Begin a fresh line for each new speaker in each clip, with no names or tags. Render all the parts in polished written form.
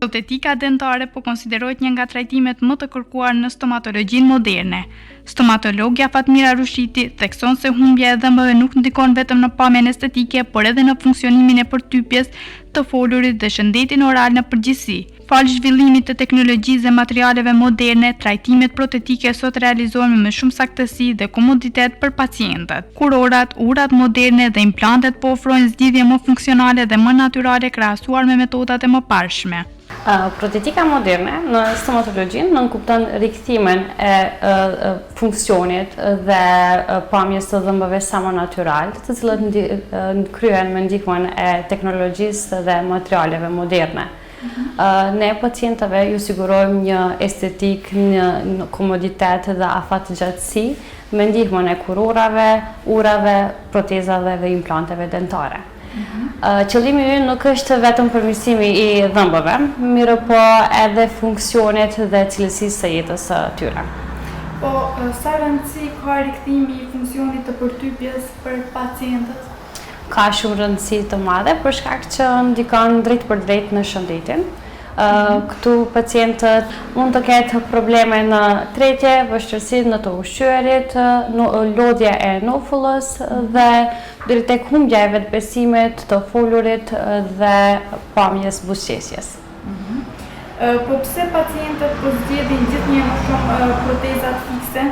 Protetika dentare po konsiderohet një nga trajtimet më të kërkuar në stomatologjinë moderne. Stomatologja Fatmira Rushiti thekson se humbja e dhëmbëve nuk ndikon vetëm në pamjen estetike, por edhe në funksionimin e përtypjes të folurit dhe shëndetin oral në përgjithësi. Falë zhvillimit të teknologjisë dhe materialeve moderne, trajtimet protetike sot realizohen me shumë saktësi dhe komoditet për pacientët. Kurorat, urat moderne dhe implantet po ofrojnë zgjidhje më funksionale dhe më natyrale krahasuar me metodat e mëparshme.
Protetika moderne në stomatologjinë nënkupton rikthimin e funksionit dhe pamjes të dhëmbëve sa më natyral, të cilat kryen me ndihmën e teknologjisë dhe materialeve moderne. Ne pacientëve ju sigurojmë një estetik, një komoditet dhe afatgjatësi me ndihmën e kurorave, urave, protezave dhe implanteve dentare. Qëllimi ynë nuk është vetëm përmirësimi i dhëmbëve, mirë po edhe funksionit dhe cilësisë së jetës së tyre.
Po, sa rëndësi ka rikthimi i funksionit të përtypjes për pacientët?
Ka shumë rëndësi të madhe për shkak që ndikon drejt për drejt në shëndetin. Këtu pacientët mund të ketë probleme në tretje, vështirësi në të ushqyerit, lodhja e nofullës dhe deri tek humbja e vetbesimit të folurit dhe pamjes buzëqesjes.
Po pse pacientët po zgjedhin gjithnjë më shumë protezat fikse?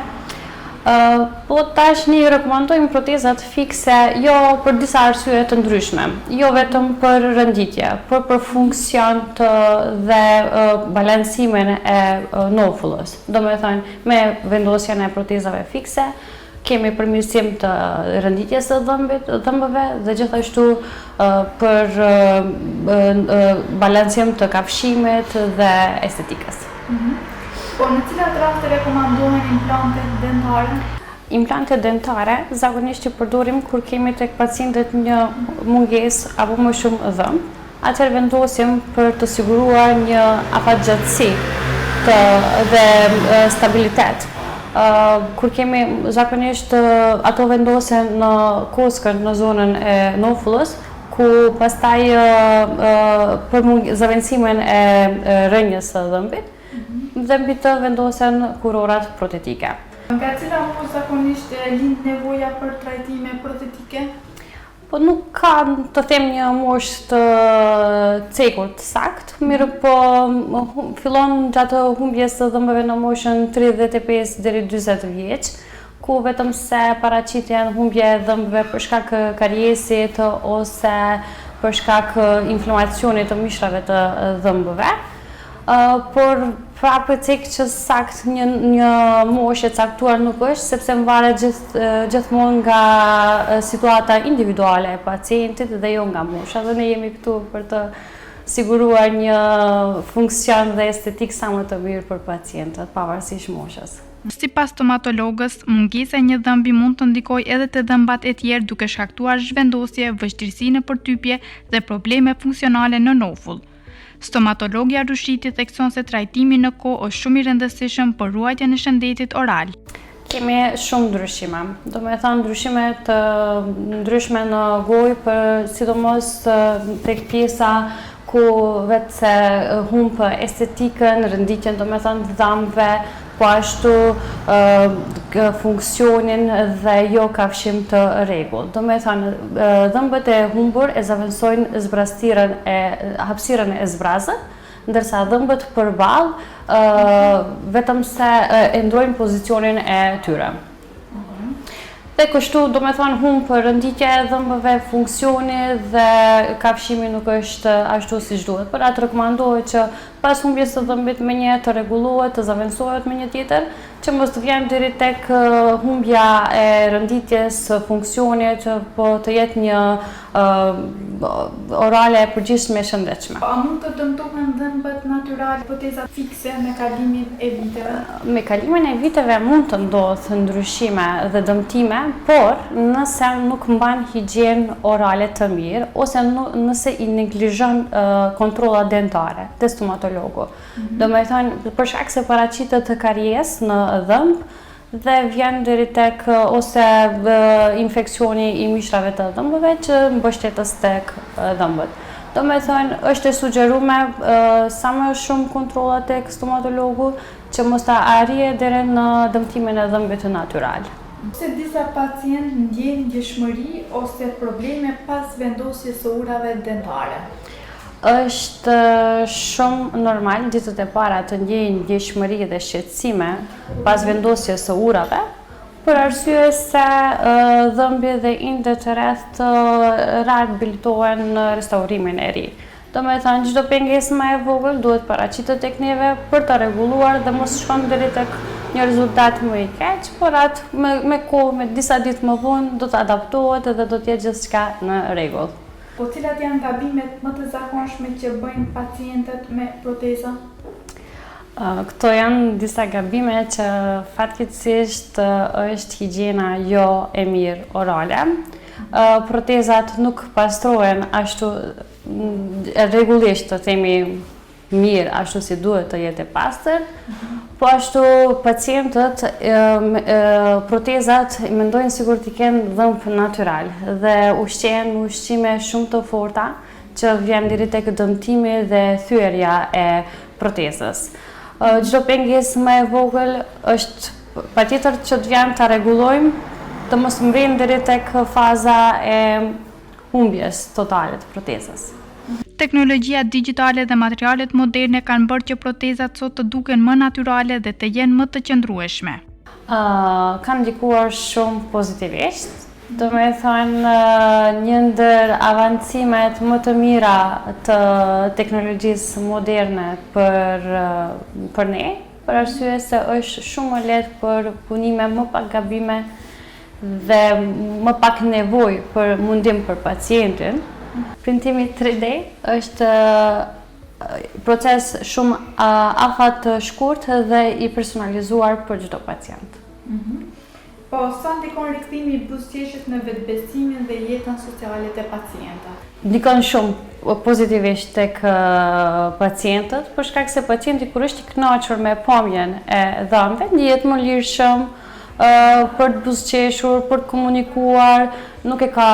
Po tashni rekomandojmë protezat fikse jo për disa arsye të ndryshme, jo vetëm për rënditje, por për funksion dhe balansimin e nofullës. Domethënë, me vendosjen e protezave fikse kemi përmirësim të rënditjes së dhëmbëve dhe gjithashtu për balansim të kafshimit dhe estetikës.
Po në cilat raste rekomandohen implantet dentare?
Implantet dentare zakonisht i përdorim kur kemi tek pacientët një mungesë apo më shumë dhëmb. Atëherë vendosim për të siguruar një afatgjatësi dhe stabilitet. Kur kemi zakonisht ato vendosen në koskën në zonën e nofullës, ku pastaj për zavendësimin e rënjes së dhëmbit, dhe mbi të vendosen kurorat protetike.
Nga cila moshë zakonisht lind nevoja për trajtime protetike?
Po nuk ka të them një moshë të cekur të saktë, mirë po fillon gjatë humbjes së dhëmbëve në moshën 35 deri 40 vjeç, ku vetëm se paraqiten humbje e dhëmbëve për shkak kariesit ose për shkak inflamacionit të mishrave të dhëmbëve. Por prapë cek që sakt një moshë e caktuar nuk është, sepse varet gjithmonë nga situata individuale e pacientit dhe jo nga mosha, dhe ne jemi këtu për të siguruar një funksion dhe estetik sa më të mirë për pacientët, pavarësisht moshës.
Sipas stomatologës, mungesa e një dhëmbi mund të ndikojë edhe te dhëmbat e tjerë duke shkaktuar zhvendosje, vështirësi në përtypje dhe probleme funksionale në nofull. Stomatologja Rushiti thekson se trajtimi në kohë është shumë i rëndësishëm për ruajtjen e shëndetit oral.
Kemi shumë ndryshime, do me thënë ndryshime të ndryshme në gojë, sidomos tek pjesa ku vetë se humbë estetikën, rënditjen, do me thënë dhëmbëve, po ashtu funksionin dhe jo kafshim të rregull. Do me thënë, dhëmbët e humbur e zavendësojnë hapësirën e zbrazët, ndërsa dhëmbët përballë vetëm se e ndrojnë pozicionin e tyre. Dhe kështu, do me thonë, humbë rënditja e dhëmbëve, funksioni dhe kafshimi nuk është ashtu siç duhet. Por atë rekomandohet që pas humbjes së dhëmbit me një të rregullohet, të zavendësohet me një tjetër, që mos të vjen deri tek humbja e rënditjes, funksionit, po të jetë një orale e përgjithshme e shëndetshme.
A mund të dëmtohen dhëmbët natyrale, proteza fikse me kalimin e viteve?
Me kalimin e viteve mund të ndodhë ndryshime dhe dëmtime, por nëse nuk mban higienë orale të mirë, ose nëse i neglizhon kontrollat dentare te stomatologu. Do me thënë, për shkak se paraqitet kariesë në dhëmb, dhe vjen deri tek ose infeksioni i mishrave të dhëmbëve që mbështetet tek dhëmbët. Do me thënë, është e sugjeruar sa më shumë kontrolla tek stomatologu që mos ta arrije deri në dëmtimin e dhëmbëve të natyral.
Pse disa pacientë ndjejnë ndjeshmëri ose probleme pas vendosjes së urave dentare?
Është shumë normal ditët e para të ndjejnë ndjeshmëri dhe shqetësime pas vendosjes së urave, për arsye se dhëmbjet dhe indet të rreth rehabilitohen në restaurimin e ri. Do me thënë, çdo pengesë më e vogël duhet paraqitet tek neve për ta rregulluar dhe mos shkon deri tek një rezultat më i keq, por atë me kohë, me disa ditë më vonë do të adaptohet dhe do të jetë gjithçka në rregull.
Po cilat janë gabimet më të zakonshme që bëjnë pacientët me proteza?
Këto janë disa gabime që fatkeqësisht është higjiena jo e mirë orale. Protezat nuk pastrohen ashtu rregullisht, të themi mirë, ashtu si duhet të jetë e pastër, po ashtu pacientët protezat mendojnë sikur t'i kenë dhëmb natyral dhe ushqehen me ushqime shumë të forta që vjen deri tek dëmtimi dhe thyerja e protezës. Çdo pengesë më e vogël është patjetër që të vjen ta rregullojmë, të mos mbrim deri tek faza e humbjes totale të protezës.
Teknologjia digjitale dhe materialet moderne kanë bërë që protezat sot të duken më natyrale dhe të jenë më të qëndrueshme.
Kanë ndikuar shumë pozitivisht. Do me thënë, një ndër avancimet më të mira të teknologjisë moderne për ne, për arsye se është shumë më lehtë për punime, më pak gabime dhe më pak nevojë për mundim për pacientin. Printimi 3D është proces shumë afat shkurt dhe i personalizuar për çdo pacient.
Po, sa ndikon rikthimi i buzëqeshjes në vetbesimin dhe jetën sociale të pacientëve?
Ndikon shumë pozitivisht tek pacientët, për shkak se pacienti kur është i kënaqur me pamjen e dhëmbëve, ndihet më lirshëm për të buzëqeshur, për të komunikuar, nuk e ka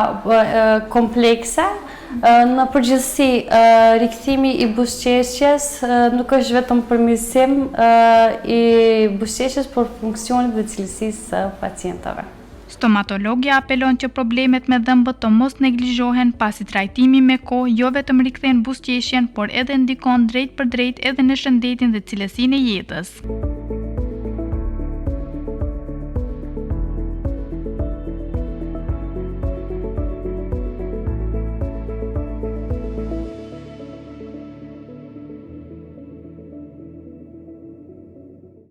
komplekse. Në përgjithësi, rikthimi i buzëqeshjes nuk është vetëm përmirësim i buzëqeshjes, por funksionit dhe cilësisë së pacientëve.
Stomatologja apelon që problemet me dhëmbët të mos neglizhohen pasi trajtimi me kohë jo vetëm rikthen buzëqeshjen, por edhe ndikon drejt për drejt edhe në shëndetin dhe cilësinë e jetës.